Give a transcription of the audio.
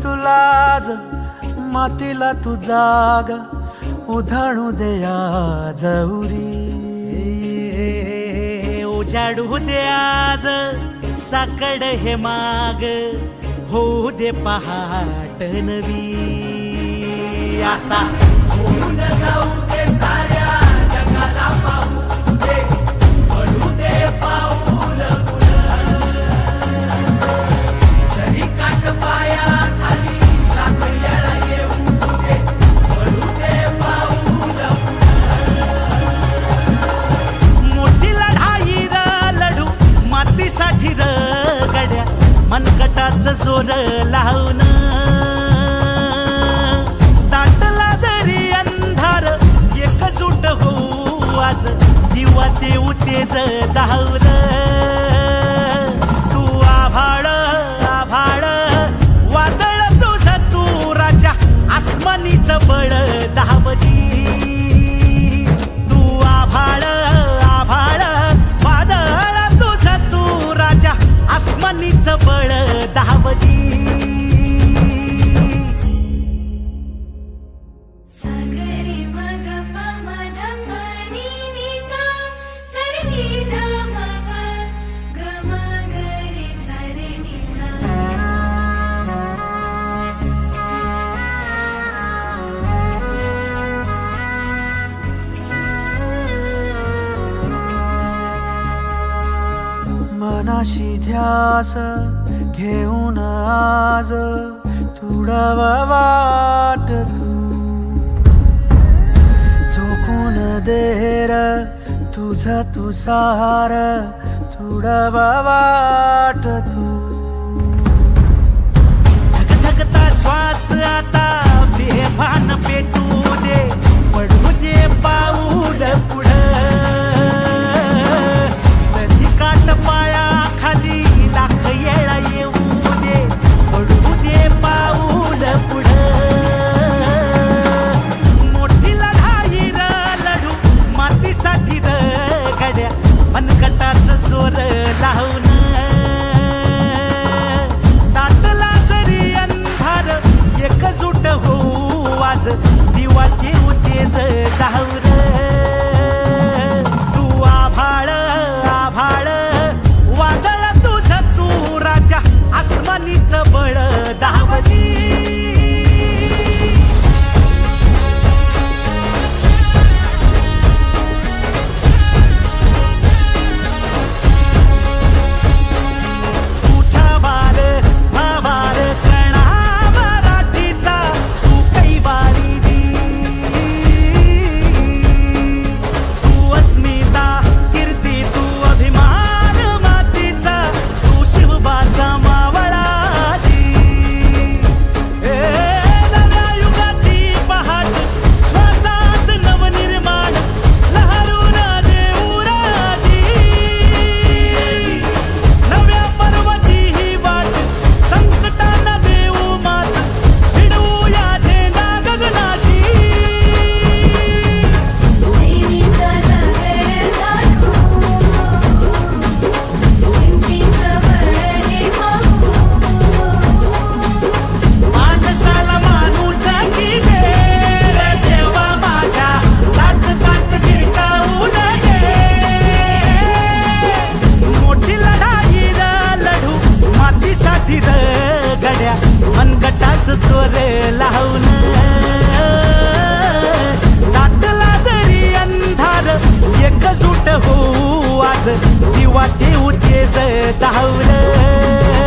तुलाज मातीला तू जाग उधाणू दे आज उरी उजाडू दे आज साकड हे माग होऊ दे पहाट नवी आता होऊन जाऊ दे साऱ्या जगाला पाहू दे पडू दे पाऊल जरी काट पाया खाली लाख येळा येऊ दे पडू दे पाऊल मोठी लढाई लढू मातीसाठी र गड्या मनकटाच जोर लावून दाटला जरी अंधार एकजूट होऊ आज दिवा देऊ तेज धावून तू आभाळ आभाळ वादळ तुझं तू राजा आसमानीच बळ धावजी तू आभाळ आभाळ वादळ तुझं तू राजा आसमानीच बळ धावजी मनाशी ध्यास घेऊन आज तुडावा वाट तू झोकून देर तुझा तू सार तुडावा वाट तू धगधगता श्वास आता बेभान पेटू दे पडू दे पाऊल पुढं सधी काट पाया खाली लाख येळा येऊ दे पडू दे पाऊल पुढं मोठी लढाई र लढू मातीसाठी र गड्या मनकटाच जोर लावून दाटला जरी अंधार एकजूट होऊ आज दिवा देऊ तेज धावून तू आभाळ आभाळ वादळ तुझं तू राजा आसमानीच बळ धावली तुझा बार भावार कणा मराठीचा तू कैवारी तू अस्मिता कीर्ती तू अभिमान मातीचा तू शिवबाचा मावळाजी नव्या युगाची पहाट श्वासात नवनिर्माण लहरून देऊ राजी नव्या पर्वती ही वाट संकटांना देऊ मात भिडवू या झेंडा गगनाशी देवीचा जागर दाखवू हिमतीचं बळ हे पाहू माणसाला माणूस की दे रे देवा माझ्या सात कात गिरकावू नये मोठी लढाई र लढू मातीसाठी र गड्या मनगटाच जोर लावून दाटला जरी अंधार एकजूट होऊ आज दिवा देऊ तेज धावलं